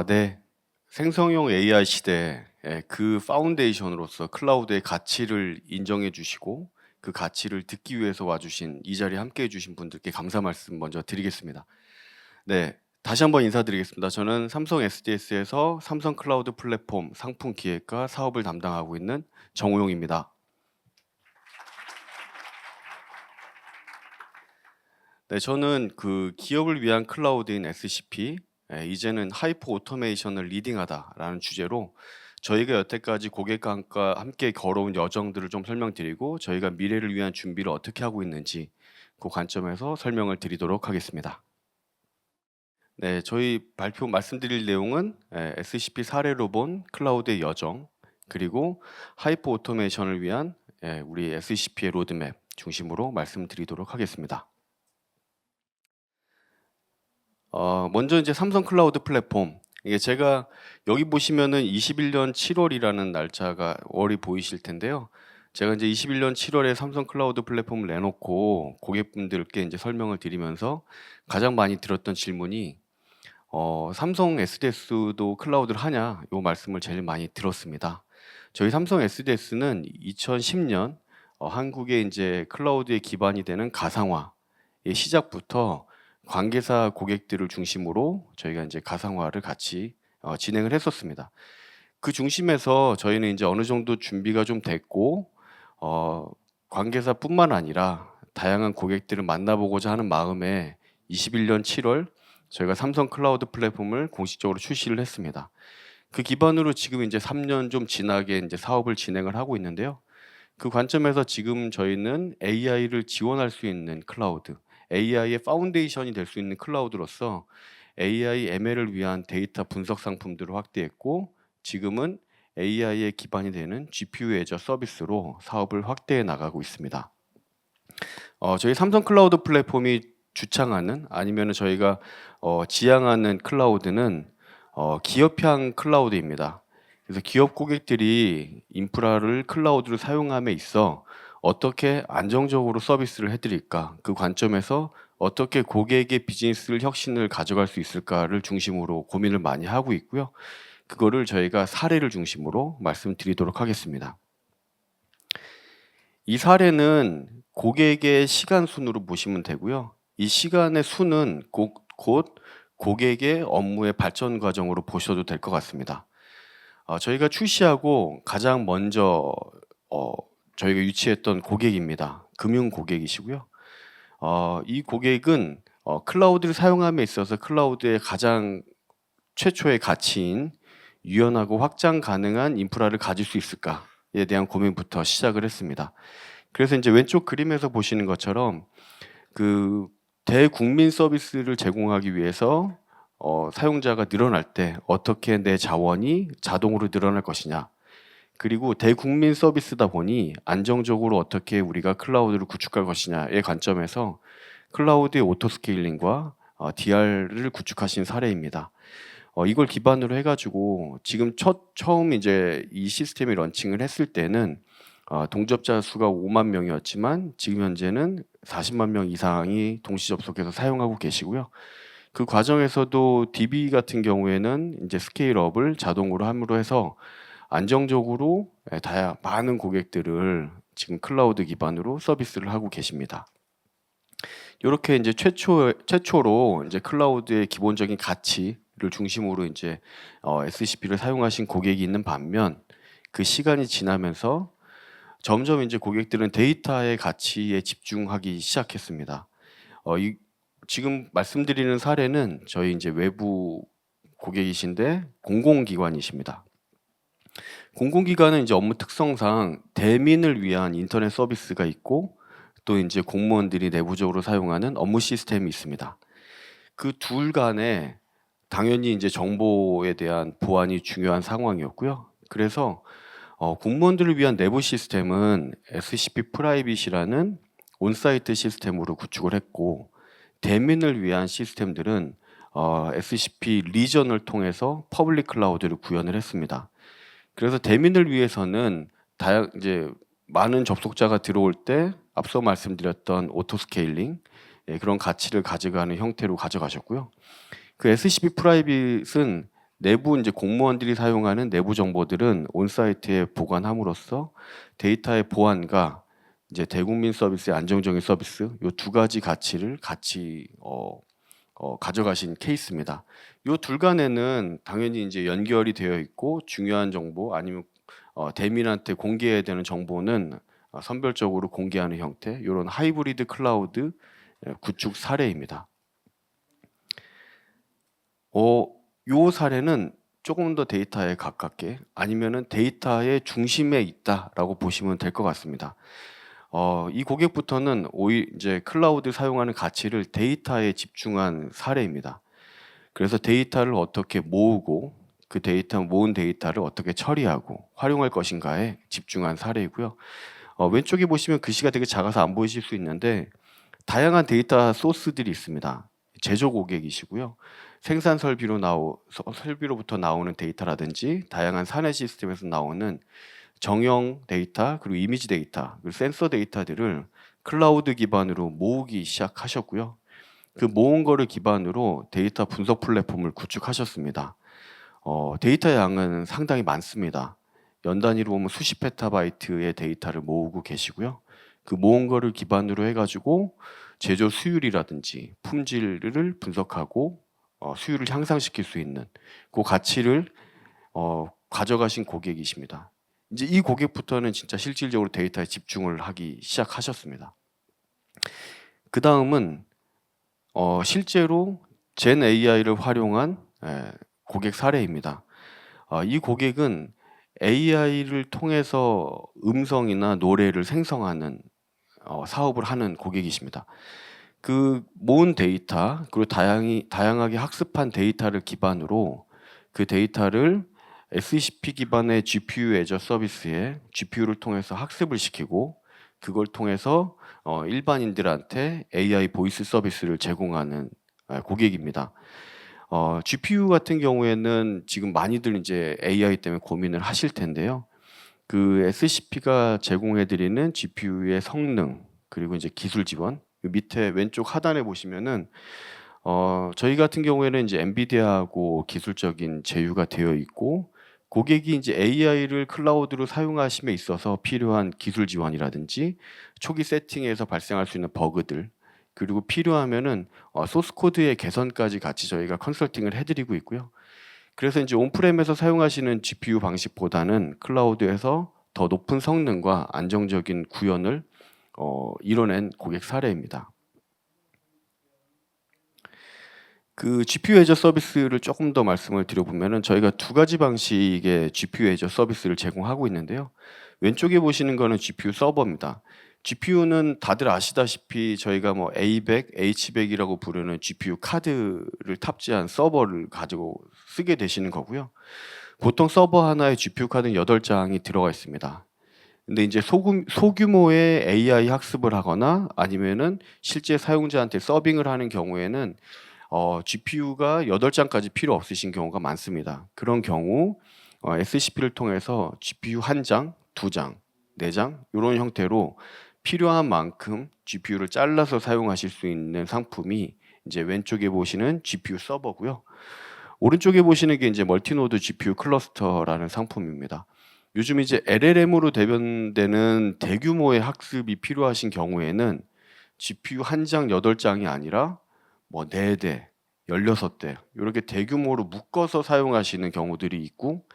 네. 생성형 AI 시대에 그 파운데이션으로서 클라우드의 가치를 인정해 주시고 그 가치를 듣기 위해서 와 주신 이 자리에 함께해 주신 분들께 감사 말씀 먼저 드리겠습니다. 네. 다시 한번 인사드리겠습니다. 저는 삼성 SDS에서 삼성 클라우드 플랫폼 상품 기획과 사업을 담당하고 있는 정우용입니다. 네, 저는 그 기업을 위한 클라우드인 SCP, 이제는 하이퍼 오토메이션을 리딩하다라는 주제로 저희가 여태까지 고객과 함께 걸어온 여정들을 좀 설명드리고 저희가 미래를 위한 준비를 어떻게 하고 있는지 그 관점에서 설명을 드리도록 하겠습니다. 네, 저희 발표 말씀드릴 내용은 SCP 사례로 본 클라우드의 여정, 그리고 하이퍼 오토메이션을 위한 우리 SCP의 로드맵 중심으로 말씀드리도록 하겠습니다. 먼저 이제 삼성 클라우드 플랫폼. 이게 제가 여기 보시면은 21년 7월이라는 날짜가 월이 보이실 텐데요. 제가 이제 21년 7월에 삼성 클라우드 플랫폼을 내놓고 고객분들께 이제 설명을 드리면서 가장 많이 들었던 질문이 삼성 SDS도 클라우드를 하냐? 요 말씀을 제일 많이 들었습니다. 저희 삼성 SDS는 2010년 한국의 이제 클라우드의 기반이 되는 가상화의 시작부터 관계사 고객들을 중심으로 저희가 이제 가상화를 같이 진행을 했었습니다. 그 중심에서 저희는 이제 어느 정도 준비가 좀 됐고 관계사뿐만 아니라 다양한 고객들을 만나보고자 하는 마음에 21년 7월 저희가 삼성 클라우드 플랫폼을 공식적으로 출시를 했습니다. 그 기반으로 지금 이제 3년 좀 지나게 이제 사업을 진행을 하고 있는데요. 그 관점에서 지금 저희는 AI를 지원할 수 있는 클라우드, AI의 파운데이션이 될 수 있는 클라우드로서 AI ML을 위한 데이터 분석 상품들을 확대했고 지금은 AI의 기반이 되는 GPU 애저 서비스로 사업을 확대해 나가고 있습니다. 저희 삼성 클라우드 플랫폼이 주창하는 아니면 저희가 지향하는 클라우드는 기업형 클라우드입니다. 그래서 기업 고객들이 인프라를 클라우드를 사용함에 있어 어떻게 안정적으로 서비스를 해드릴까, 그 관점에서 어떻게 고객의 비즈니스 혁신을 가져갈 수 있을까를 중심으로 고민을 많이 하고 있고요. 그거를 저희가 사례를 중심으로 말씀드리도록 하겠습니다. 이 사례는 고객의 시간 순으로 보시면 되고요. 이 시간의 수는 곧 고객의 업무의 발전 과정으로 보셔도 될 것 같습니다. 저희가 출시하고 가장 먼저 저희가 유치했던 고객입니다. 금융 고객이시고요. 이 고객은 클라우드를 사용함에 있어서 클라우드의 가장 최초의 가치인 유연하고 확장 가능한 인프라를 가질 수 있을까에 대한 고민부터 시작을 했습니다. 그래서 이제 왼쪽 그림에서 보시는 것처럼 그 대국민 서비스를 제공하기 위해서 사용자가 늘어날 때 어떻게 내 자원이 자동으로 늘어날 것이냐, 그리고 대국민 서비스다 보니 안정적으로 어떻게 우리가 클라우드를 구축할 것이냐의 관점에서 클라우드의 오토스케일링과 DR을 구축하신 사례입니다. 이걸 기반으로 해가지고 지금 처음 이제 이 시스템이 런칭을 했을 때는 동접자 수가 5만 명이었지만 지금 현재는 40만 명 이상이 동시 접속해서 사용하고 계시고요. 그 과정에서도 DB 같은 경우에는 이제 스케일업을 자동으로 함으로 해서 안정적으로 많은 고객들을 지금 클라우드 기반으로 서비스를 하고 계십니다. 이렇게 이제 최초로 이제 클라우드의 기본적인 가치를 중심으로 이제 SCP를 사용하신 고객이 있는 반면 그 시간이 지나면서 점점 이제 고객들은 데이터의 가치에 집중하기 시작했습니다. 지금 말씀드리는 사례는 저희 이제 외부 고객이신데 공공기관이십니다. 공공기관은 이제 업무 특성상 대민을 위한 인터넷 서비스가 있고 또 이제 공무원들이 내부적으로 사용하는 업무 시스템이 있습니다. 그 둘 간에 당연히 이제 정보에 대한 보안이 중요한 상황이었고요. 그래서 공무원들을 위한 내부 시스템은 SCP 프라이빗이라는 온사이트 시스템으로 구축을 했고 대민을 위한 시스템들은 SCP 리전을 통해서 퍼블릭 클라우드를 구현을 했습니다. 그래서 대민을 위해서는 이제 많은 접속자가 들어올 때 앞서 말씀드렸던 오토스케일링 그런 가치를 가져가는 형태로 가져가셨고요. 그 SCP 프라이빗은 내부 이제 공무원들이 사용하는 내부 정보들은 온사이트에 보관함으로써 데이터의 보안과 이제 대국민 서비스의 안정적인 서비스 요 두 가지 가치를 같이 가져가신 케이스입니다. 요 둘 간에는 당연히 이제 연결이 되어 있고 중요한 정보 아니면 대민한테 공개해야 되는 정보는 선별적으로 공개하는 형태 이런 하이브리드 클라우드 구축 사례입니다. 요 사례는 조금 더 데이터에 가깝게 아니면은 데이터의 중심에 있다라고 보시면 될 것 같습니다. 이 고객부터는 오히려 이제 클라우드 사용하는 가치를 데이터에 집중한 사례입니다. 그래서 데이터를 어떻게 모으고 그 모은 데이터를 어떻게 처리하고 활용할 것인가에 집중한 사례이고요. 왼쪽에 보시면 글씨가 되게 작아서 안 보이실 수 있는데 다양한 데이터 소스들이 있습니다. 제조 고객이시고요. 생산 설비로부터 나오는 데이터라든지 다양한 사내 시스템에서 나오는 정형 데이터 그리고 이미지 데이터 그리고 센서 데이터들을 클라우드 기반으로 모으기 시작하셨고요. 그 모은 거를 기반으로 데이터 분석 플랫폼을 구축하셨습니다. 데이터 양은 상당히 많습니다. 연 단위로 보면 수십 페타바이트의 데이터를 모으고 계시고요. 그 모은 거를 기반으로 해가지고 제조 수율이라든지 품질을 분석하고 수율을 향상시킬 수 있는 그 가치를 가져가신 고객이십니다. 이제 이 고객부터는 진짜 실질적으로 데이터에 집중을 하기 시작하셨습니다. 그 다음은 실제로 젠 AI를 활용한 고객 사례입니다. 이 고객은 AI를 통해서 음성이나 노래를 생성하는 사업을 하는 고객이십니다. 그 모은 데이터 그리고 다양하게 학습한 데이터를 기반으로 그 데이터를 SCP 기반의 GPU 애저 서비스에 GPU를 통해서 학습을 시키고 그걸 통해서 일반인들한테 AI 보이스 서비스를 제공하는 고객입니다. GPU 같은 경우에는 지금 많이들 이제 AI 때문에 고민을 하실 텐데요. 그 SCP가 제공해드리는 GPU의 성능 그리고 이제 기술 지원 밑에 왼쪽 하단에 보시면은 저희 같은 경우에는 이제 엔비디아하고 기술적인 제휴가 되어 있고 고객이 이제 AI를 클라우드로 사용하심에 있어서 필요한 기술 지원이라든지 초기 세팅에서 발생할 수 있는 버그들 그리고 필요하면은 소스 코드의 개선까지 같이 저희가 컨설팅을 해드리고 있고요. 그래서 이제 온프렘에서 사용하시는 GPU 방식보다는 클라우드에서 더 높은 성능과 안정적인 구현을 이뤄낸 고객 사례입니다. 그 GPU 애저 서비스를 조금 더 말씀을 드려보면은 저희가 두 가지 방식의 GPU 애저 서비스를 제공하고 있는데요. 왼쪽에 보시는 거는 GPU 서버입니다. GPU는 다들 아시다시피 저희가 뭐 A100, H100이라고 부르는 GPU 카드를 탑재한 서버를 가지고 쓰게 되시는 거고요. 보통 서버 하나에 GPU 카드는 8장이 들어가 있습니다. 근데 이제 소규모의 AI 학습을 하거나 아니면은 실제 사용자한테 서빙을 하는 경우에는 GPU가 8장까지 필요 없으신 경우가 많습니다. 그런 경우 SCP를 통해서 GPU 1장, 2장, 4장 이런 형태로 필요한 만큼 GPU를 잘라서 사용하실 수 있는 상품이 이제 왼쪽에 보시는 GPU 서버고요. 오른쪽에 보시는 게 이제 멀티노드 GPU 클러스터라는 상품입니다. 요즘 이제 LLM으로 대변되는 대규모의 학습이 필요하신 경우에는 GPU 1장 8장이 아니라 뭐 4대, 16대 이렇게 대규모로 묶어서 사용하시는 경우들이 있고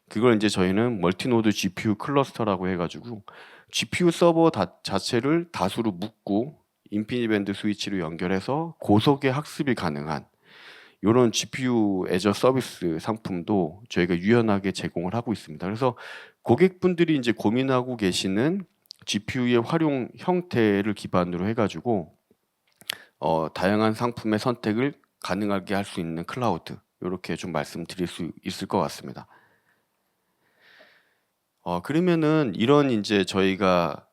그걸 이제 저희는 멀티노드 GPU 클러스터라고 해가지고 GPU 서버 자체를 다수로 묶고 인피니밴드 스위치로 연결해서 고속의 학습이 가능한 이런 GPU 애저 서비스 상품도 저희가 유연하게 제공을 하고 있습니다. 그래서 고객분들이 이제 고민하고 계시는 GPU의 활용 형태를 기반으로 해가지고 다양한 상품의 선택을 가능하게 할 수 있는 클라우드 이렇게 좀 말씀드릴 수 있을 것 같습니다. 그러면은 이런 이제 저희가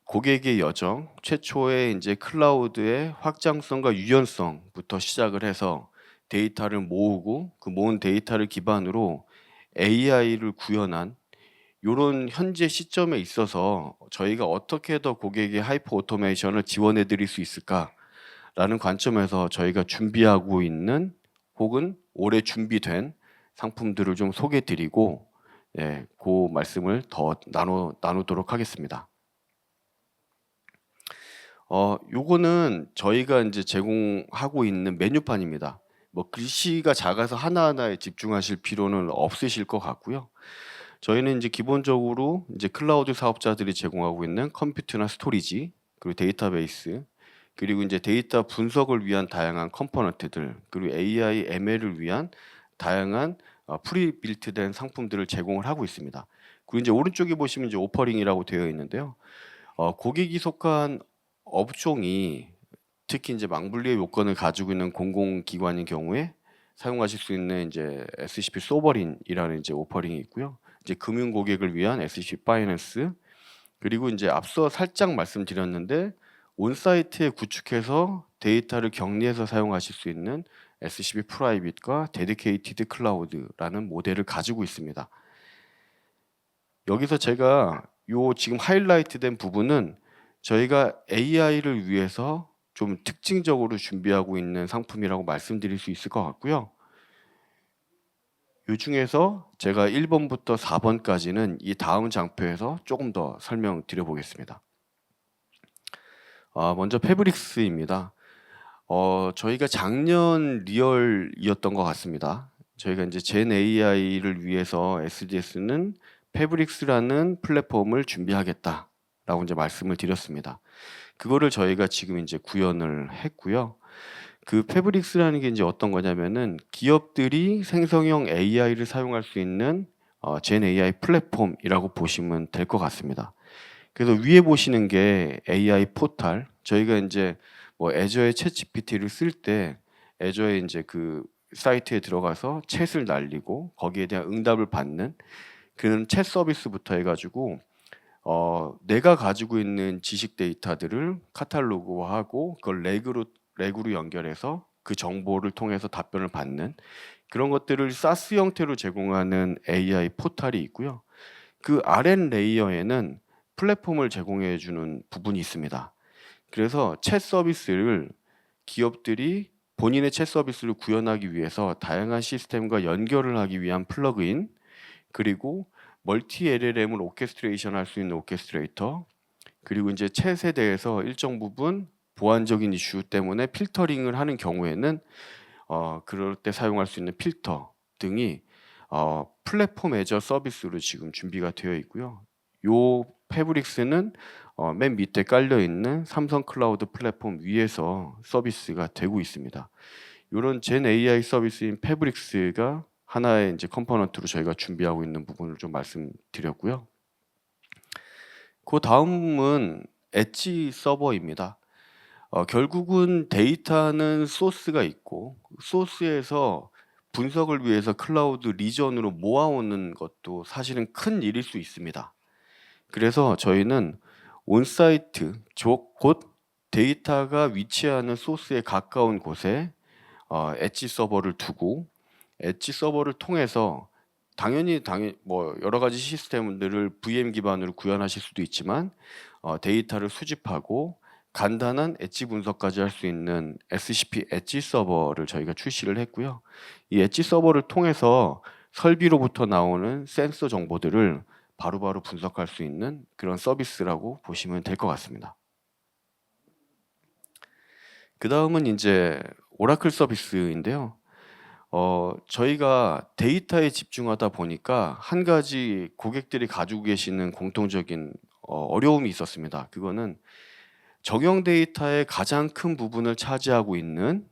고객의 여정 최초의 이제 클라우드의 확장성과 유연성부터 시작을 해서 데이터를 모으고 그 모은 데이터를 기반으로 AI를 구현한 이런 현재 시점에 있어서 저희가 어떻게 더 고객의 하이퍼 오토메이션을 지원해 드릴 수 있을까라는 관점에서 저희가 준비하고 있는 혹은 올해 준비된 상품들을 좀 소개드리고 예, 그 말씀을 더 나누도록 하겠습니다. 요거는 저희가 이제 제공하고 있는 메뉴판입니다. 뭐 글씨가 작아서 하나하나에 집중하실 필요는 없으실 것 같고요. 저희는 이제 기본적으로 이제 클라우드 사업자들이 제공하고 있는 컴퓨터나 스토리지, 그리고 데이터베이스, 그리고 이제 데이터 분석을 위한 다양한 컴포넌트들, 그리고 AI, ML을 위한 다양한 프리빌트된 상품들을 제공을 하고 있습니다. 그리고 이제 오른쪽에 보시면 이제 오퍼링이라고 되어 있는데요. 고객이 속한 업종이 특히 이제 망블리의 요건을 가지고 있는 공공기관인 경우에 사용하실 수 있는 이제 SCP 소버린이라는 이제 오퍼링이 있고요. 이제 금융 고객을 위한 SCP 파이낸스, 그리고 이제 앞서 살짝 말씀드렸는데 온사이트에 구축해서 데이터를 격리해서 사용하실 수 있는 SCP 프라이빗과 데디케이티드 클라우드라는 모델을 가지고 있습니다. 여기서 제가 요 지금 하이라이트된 부분은 저희가 AI를 위해서 좀 특징적으로 준비하고 있는 상품이라고 말씀드릴 수 있을 것 같고요. 요 중에서 제가 1번부터 4번까지는 이 다음 장표에서 조금 더 설명드려 보겠습니다. 먼저 패브릭스입니다. 저희가 작년 리얼이었던 것 같습니다. 저희가 이제 젠 AI를 위해서 SDS는 패브릭스라는 플랫폼을 준비하겠다라고 이제 말씀을 드렸습니다. 그거를 저희가 지금 이제 구현을 했고요. 그 패브릭스라는 게 이제 어떤 거냐면은 기업들이 생성형 AI를 사용할 수 있는 젠 AI 플랫폼이라고 보시면 될 것 같습니다. 그래서 위에 보시는 게 AI 포탈, 저희가 이제 뭐 애저의 챗 GPT를 쓸 때 애저의 이제 그 사이트에 들어가서 챗을 날리고 거기에 대한 응답을 받는 그런 챗 서비스부터 해가지고 내가 가지고 있는 지식 데이터들을 카탈로그화하고 그걸 렉으로 연결해서 그 정보를 통해서 답변을 받는 그런 것들을 사스 형태로 제공하는 AI 포탈이 있고요. 그 아랫 레이어에는 플랫폼을 제공해 주는 부분이 있습니다. 그래서 챗 서비스를 기업들이 본인의 챗 서비스를 구현하기 위해서 다양한 시스템과 연결을 하기 위한 플러그인, 그리고 멀티 LLM을 오케스트레이션 할 수 있는 오케스트레이터, 그리고 이제 챗에 대해서 일정 부분 보안적인 이슈 때문에 필터링을 하는 경우에는 그럴 때 사용할 수 있는 필터 등이 플랫폼 애저 서비스로 지금 준비가 되어 있고요. 요 패브릭스는 맨 밑에 깔려 있는 삼성 클라우드 플랫폼 위에서 서비스가 되고 있습니다. 이런 젠 AI 서비스인 패브릭스가 하나의 이제 컴포넌트로 저희가 준비하고 있는 부분을 좀 말씀드렸고요. 그 다음은 엣지 서버입니다. 결국은 데이터는 소스가 있고 소스에서 분석을 위해서 클라우드 리전으로 모아오는 것도 사실은 큰 일일 수 있습니다. 그래서 저희는 온사이트, 곧 데이터가 위치하는 소스에 가까운 곳에 엣지 서버를 두고 엣지 서버를 통해서 당연히 뭐 여러 가지 시스템들을 VM 기반으로 구현하실 수도 있지만 데이터를 수집하고 간단한 엣지 분석까지 할 수 있는 SCP 엣지 서버를 저희가 출시를 했고요. 이 엣지 서버를 통해서 설비로부터 나오는 센서 정보들을 바로바로 분석할 수 있는 그런 서비스라고 보시면 될 것 같습니다. 그 다음은 이제 오라클 서비스인데요. 저희가 데이터에 집중하다 보니까 한 가지 고객들이 가지고 계시는 공통적인 어려움이 있었습니다. 그거는 정형 데이터의 가장 큰 부분을 차지하고 있는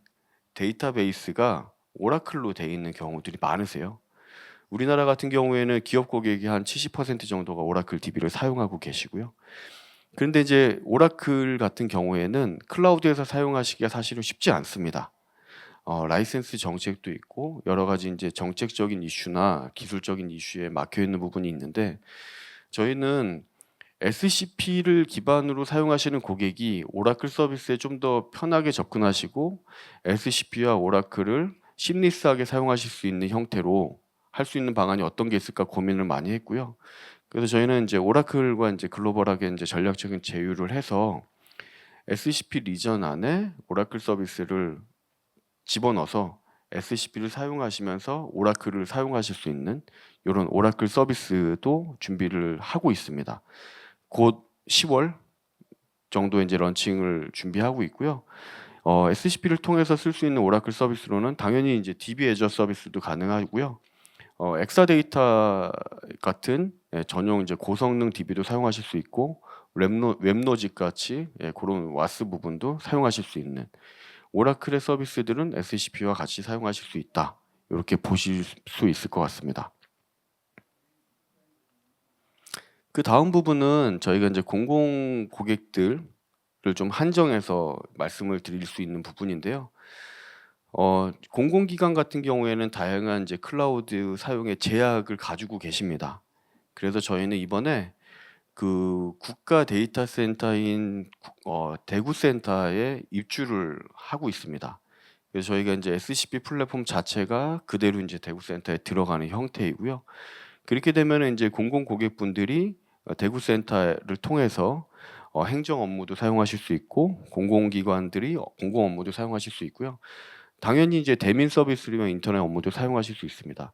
데이터베이스가 오라클로 되어 있는 경우들이 많으세요. 우리나라 같은 경우에는 기업 고객이 한 70% 정도가 오라클 DB를 사용하고 계시고요. 그런데 이제 오라클 같은 경우에는 클라우드에서 사용하시기가 사실은 쉽지 않습니다. 라이센스 정책도 있고 여러 가지 이제 정책적인 이슈나 기술적인 이슈에 막혀 있는 부분이 있는데 저희는 SCP를 기반으로 사용하시는 고객이 오라클 서비스에 좀 더 편하게 접근하시고 SCP와 오라클을 심리스하게 사용하실 수 있는 형태로 할 수 있는 방안이 어떤 게 있을까 고민을 많이 했고요. 그래서 저희는 이제 오라클과 이제 글로벌하게 이제 전략적인 제휴를 해서 SCP 리전 안에 오라클 서비스를 집어넣어서 SCP를 사용하시면서 오라클을 사용하실 수 있는 이런 오라클 서비스도 준비를 하고 있습니다. 곧 10월 정도에 이제 런칭을 준비하고 있고요. SCP를 통해서 쓸 수 있는 오라클 서비스로는 당연히 이제 DB 애저 서비스도 가능하고요. 엑사데이터 같은 전용 이제 고성능 DB도 사용하실 수 있고 웹로직 같이 그런 와스 부분도 사용하실 수 있는 오라클의 서비스들은 SCP와 같이 사용하실 수 있다. 이렇게 보실 수 있을 것 같습니다. 그 다음 부분은 저희가 이제 공공 고객들을 좀 한정해서 말씀을 드릴 수 있는 부분인데요. 공공기관 같은 경우에는 다양한 이제 클라우드 사용의 제약을 가지고 계십니다. 그래서 저희는 이번에 그 국가 데이터 센터인 대구센터에 입주를 하고 있습니다. 그래서 저희가 이제 SCP 플랫폼 자체가 그대로 이제 대구센터에 들어가는 형태이고요. 그렇게 되면 이제 공공 고객분들이 대구센터를 통해서 행정 업무도 사용하실 수 있고 공공기관들이 공공 업무도 사용하실 수 있고요. 당연히 이제 대민 서비스랑 인터넷 업무도 사용하실 수 있습니다.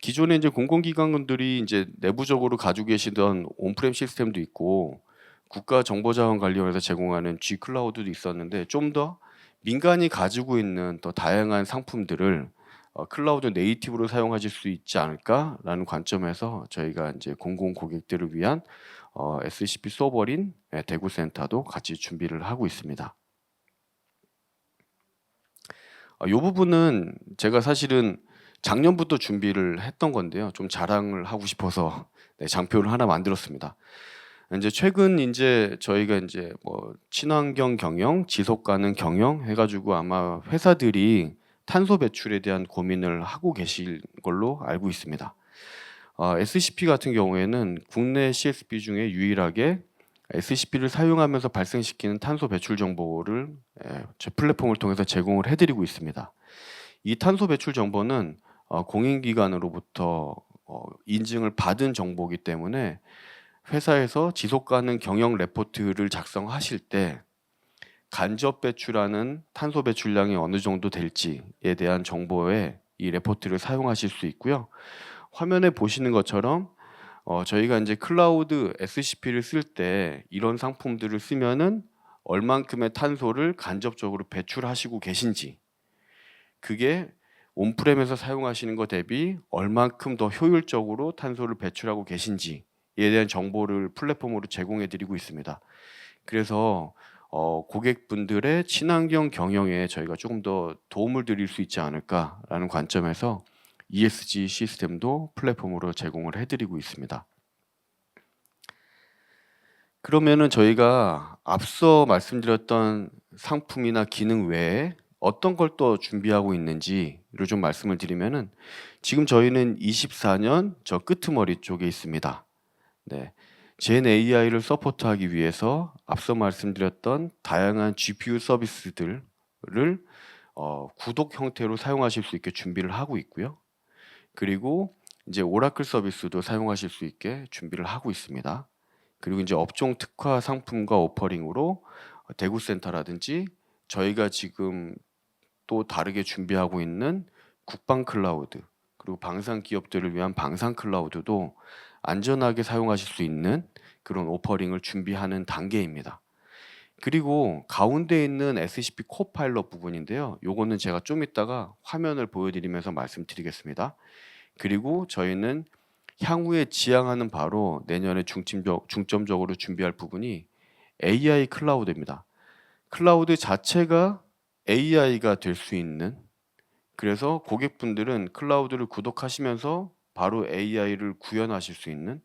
기존에 이제 공공기관들이 이제 내부적으로 가지고 계시던 온프렘 시스템도 있고 국가정보자원관리원에서 제공하는 G 클라우드도 있었는데 좀 더 민간이 가지고 있는 더 다양한 상품들을 클라우드 네이티브로 사용하실 수 있지 않을까라는 관점에서 저희가 이제 공공 고객들을 위한 SCP 서버린 대구센터도 같이 준비를 하고 있습니다. 이 부분은 제가 사실은 작년부터 준비를 했던 건데요. 좀 자랑을 하고 싶어서 장표를 하나 만들었습니다. 이제 최근 이제 저희가 이제 뭐 친환경 경영, 지속 가능 경영 해가지고 아마 회사들이 탄소 배출에 대한 고민을 하고 계실 걸로 알고 있습니다. SCP 같은 경우에는 국내 CSP 중에 유일하게 SCP를 사용하면서 발생시키는 탄소 배출 정보를 제 플랫폼을 통해서 제공을 해드리고 있습니다. 이 탄소 배출 정보는 공인기관으로부터 인증을 받은 정보이기 때문에 회사에서 지속가능 경영 레포트를 작성하실 때 간접 배출하는 탄소 배출량이 어느 정도 될지에 대한 정보에 이 레포트를 사용하실 수 있고요. 화면에 보시는 것처럼 저희가 이제 클라우드 SCP를 쓸 때 이런 상품들을 쓰면은 얼만큼의 탄소를 간접적으로 배출하시고 계신지, 그게 온프렘에서 사용하시는 것 대비 얼만큼 더 효율적으로 탄소를 배출하고 계신지에 대한 정보를 플랫폼으로 제공해 드리고 있습니다. 그래서 고객분들의 친환경 경영에 저희가 조금 더 도움을 드릴 수 있지 않을까라는 관점에서 ESG 시스템도 플랫폼으로 제공을 해드리고 있습니다. 그러면은 저희가 앞서 말씀드렸던 상품이나 기능 외에 어떤 걸 또 준비하고 있는지를 좀 말씀을 드리면은 지금 저희는 24년 저 끄트머리 쪽에 있습니다. 네. 젠 AI를 서포트하기 위해서 앞서 말씀드렸던 다양한 GPU 서비스들을 구독 형태로 사용하실 수 있게 준비를 하고 있고요. 그리고 이제 오라클 서비스도 사용하실 수 있게 준비를 하고 있습니다. 그리고 이제 업종 특화 상품과 오퍼링으로 대구센터라든지 저희가 지금 또 다르게 준비하고 있는 국방 클라우드, 그리고 방산 기업들을 위한 방산 클라우드도 안전하게 사용하실 수 있는 그런 오퍼링을 준비하는 단계입니다. 그리고 가운데 있는 SCP 코파일럿 부분인데요. 요거는 제가 좀 이따가 화면을 보여드리면서 말씀드리겠습니다. 그리고 저희는 향후에 지향하는 바로 내년에 중점적으로 준비할 부분이 AI 클라우드입니다. 클라우드 자체가 AI가 될 수 있는, 그래서 고객분들은 클라우드를 구독하시면서 바로 AI를 구현하실 수 있는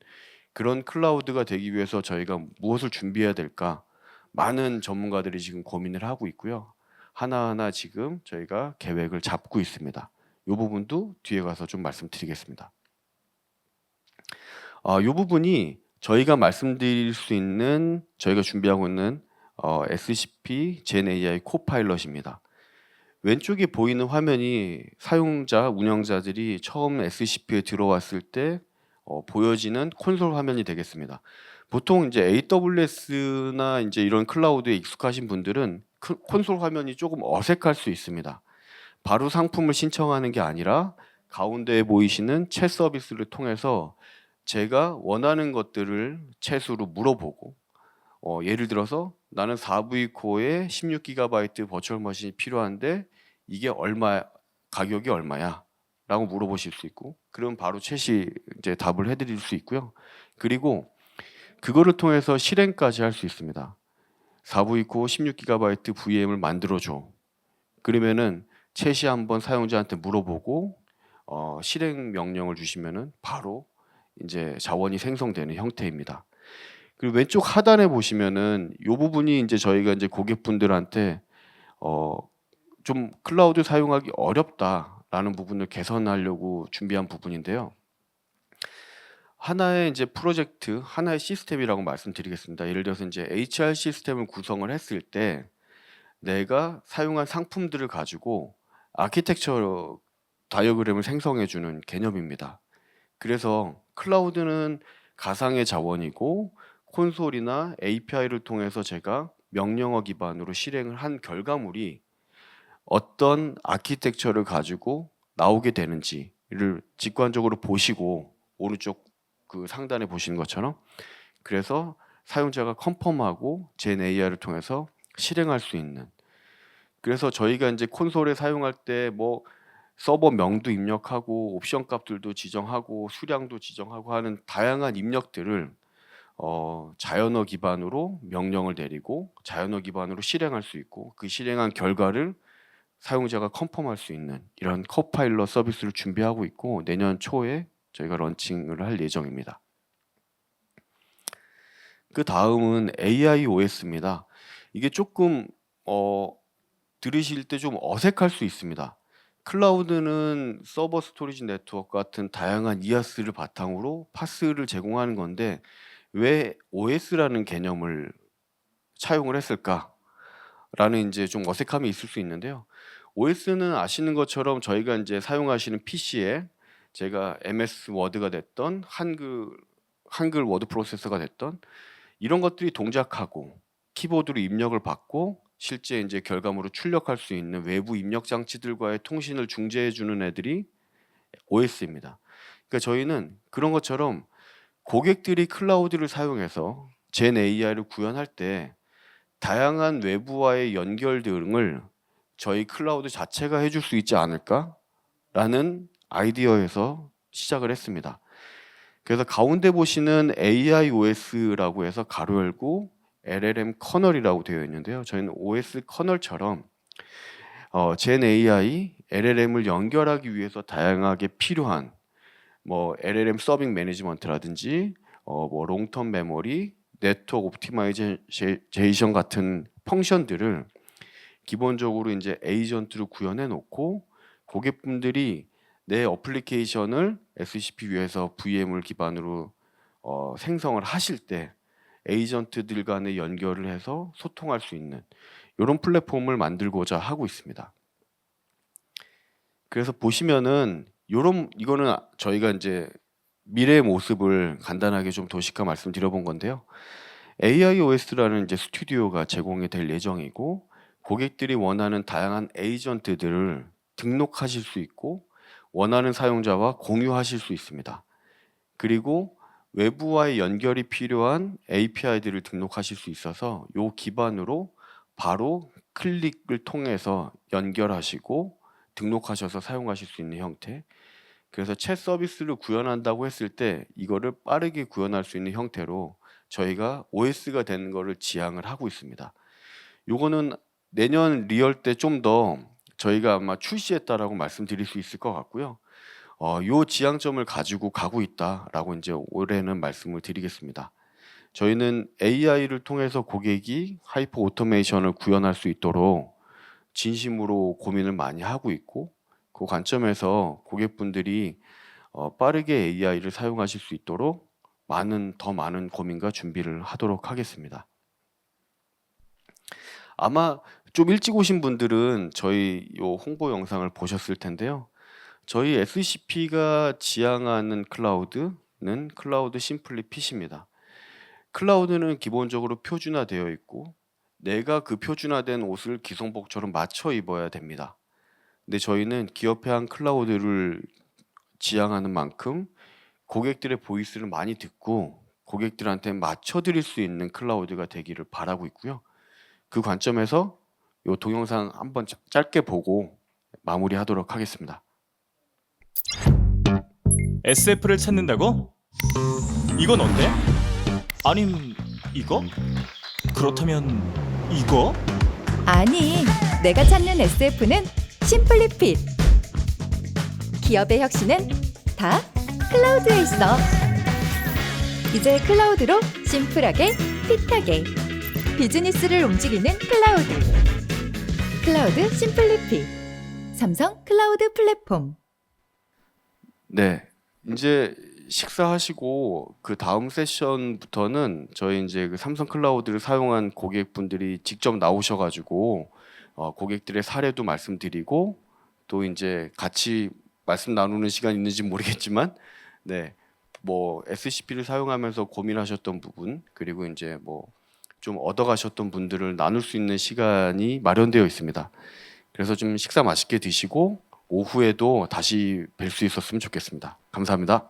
그런 클라우드가 되기 위해서 저희가 무엇을 준비해야 될까? 많은 전문가들이 지금 고민을 하고 있고요. 하나하나 지금 저희가 계획을 잡고 있습니다. 이 부분도 뒤에 가서 좀 말씀드리겠습니다. 이 부분이 저희가 말씀드릴 수 있는 저희가 준비하고 있는 SCP 젠 AI 코파일럿입니다. 왼쪽에 보이는 화면이 사용자, 운영자들이 처음 SCP에 들어왔을 때 보여지는 콘솔 화면이 되겠습니다. 보통 이제 AWS나 이제 이런 클라우드에 익숙하신 분들은 콘솔 화면이 조금 어색할 수 있습니다. 바로 상품을 신청하는 게 아니라 가운데에 보이시는 챗 서비스를 통해서 제가 원하는 것들을 챗으로 물어보고 예를 들어서 나는 4V 코어에 16GB 버추얼 머신이 필요한데 이게 가격이 얼마야? 라고 물어보실 수 있고, 그럼 바로 챗이 이제 답을 해드릴 수 있고요. 그리고 그거를 통해서 실행까지 할 수 있습니다. 4V 코어 16GB VM을 만들어줘. 그러면은 챗이 한번 사용자한테 물어보고 실행 명령을 주시면은 바로 이제 자원이 생성되는 형태입니다. 그리고 왼쪽 하단에 보시면은 이 부분이 이제 저희가 이제 고객분들한테 어, 좀 클라우드 사용하기 어렵다라는 부분을 개선하려고 준비한 부분인데요. 하나의 이제 프로젝트, 하나의 시스템이라고 말씀드리겠습니다. 예를 들어서 이제 HR 시스템을 구성을 했을 때 내가 사용한 상품들을 가지고 아키텍처 다이어그램을 생성해 주는 개념입니다. 그래서 클라우드는 가상의 자원이고 콘솔이나 API를 통해서 제가 명령어 기반으로 실행을 한 결과물이 어떤 아키텍처를 가지고 나오게 되는지를 직관적으로 보시고, 오른쪽 그 상단에 보시는 것처럼, 그래서 사용자가 컨펌하고 젠 AI를 통해서 실행할 수 있는, 그래서 저희가 이제 콘솔에 사용할 때 뭐 서버 명도 입력하고 옵션 값들도 지정하고 수량도 지정하고 하는 다양한 입력들을 자연어 기반으로 명령을 내리고 자연어 기반으로 실행할 수 있고, 그 실행한 결과를 사용자가 컨펌할 수 있는 이런 코파일럿 서비스를 준비하고 있고, 내년 초에 저희가 런칭을 할 예정입니다. 그 다음은 AIOS입니다. 이게 조금 들으실 때 좀 어색할 수 있습니다. 클라우드는 서버 스토리지 네트워크 같은 다양한 이아스를 바탕으로 파스를 제공하는 건데 왜 OS라는 개념을 차용을 했을까라는 이제 좀 어색함이 있을 수 있는데요. OS는 아시는 것처럼 저희가 이제 사용하시는 PC에 제가 MS 워드가 됐던 한글 워드 프로세서가 됐던 이런 것들이 동작하고 키보드로 입력을 받고 실제 이제 결과물을 출력할 수 있는 외부 입력 장치들과의 통신을 중재해 주는 애들이 OS입니다. 그러니까 저희는 그런 것처럼 고객들이 클라우드를 사용해서 젠 AI를 구현할 때 다양한 외부와의 연결 등을 저희 클라우드 자체가 해줄 수 있지 않을까라는 아이디어에서 시작을 했습니다. 그래서 가운데 보시는 AIOS라고 해서 가로 열고 LLM 커널이라고 되어 있는데요. 저희는 OS 커널처럼 젠 AI, LLM을 연결하기 위해서 다양하게 필요한 뭐 LLM 서빙 매니지먼트라든지 뭐 롱텀 메모리, 네트워크 옵티마이제이션 같은 펑션들을 기본적으로 이제 에이전트로 구현해 놓고 고객분들이 내 어플리케이션을 SCP 위에서 VM을 기반으로 생성을 하실 때 에이전트들 간의 연결을 해서 소통할 수 있는 이런 플랫폼을 만들고자 하고 있습니다. 그래서 보시면은 이거는 저희가 이제 미래의 모습을 간단하게 좀 도식화 말씀드려본 건데요. AIOS라는 이제 스튜디오가 제공이 될 예정이고 고객들이 원하는 다양한 에이전트들을 등록하실 수 있고 원하는 사용자와 공유하실 수 있습니다. 그리고 외부와의 연결이 필요한 API들을 등록하실 수 있어서 요 기반으로 바로 클릭을 통해서 연결하시고 등록하셔서 사용하실 수 있는 형태. 그래서 챗 서비스를 구현한다고 했을 때 이거를 빠르게 구현할 수 있는 형태로 저희가 OS가 되는 거를 지향을 하고 있습니다. 요거는 내년 리얼 때 좀 더 저희가 아마 출시했다라고 말씀드릴 수 있을 것 같고요. 요 지향점을 가지고 가고 있다라고 이제 올해는 말씀을 드리겠습니다. 저희는 AI를 통해서 고객이 하이퍼 오토메이션을 구현할 수 있도록 진심으로 고민을 많이 하고 있고, 그 관점에서 고객분들이 빠르게 AI를 사용하실 수 있도록 더 많은 고민과 준비를 하도록 하겠습니다. 아마 좀 일찍 오신 분들은 저희 요 홍보 영상을 보셨을 텐데요. 저희 SCP가 지향하는 클라우드는 클라우드 심플리 핏입니다. 클라우드는 기본적으로 표준화되어 있고 내가 그 표준화된 옷을 기성복처럼 맞춰 입어야 됩니다. 근데 저희는 기업해양 클라우드를 지향하는 만큼 고객들의 보이스를 많이 듣고 고객들한테 맞춰드릴 수 있는 클라우드가 되기를 바라고 있고요. 그 관점에서 이 동영상 한번 짧게 보고 마무리하도록 하겠습니다. SF를 찾는다고? 이건 어때? 아님 이거? 그렇다면 이거? 아니, 내가 찾는 SF는 심플리핏. 기업의 혁신은 다 클라우드에 있어. 이제 클라우드로 심플하게, 핏하게 비즈니스를 움직이는 클라우드. 클라우드 심플리핏. 삼성 클라우드 플랫폼. 네, 이제 식사하시고 그 다음 세션부터는 저희 이제 그 삼성 클라우드를 사용한 고객분들이 직접 나오셔가지고 고객들의 사례도 말씀드리고 또 이제 같이 말씀 나누는 시간 있는지 모르겠지만, 네, 뭐 SCP를 사용하면서 고민하셨던 부분 그리고 이제 뭐 좀 얻어가셨던 분들을 나눌 수 있는 시간이 마련되어 있습니다. 그래서 좀 식사 맛있게 드시고 오후에도 다시 뵐 수 있었으면 좋겠습니다. 감사합니다.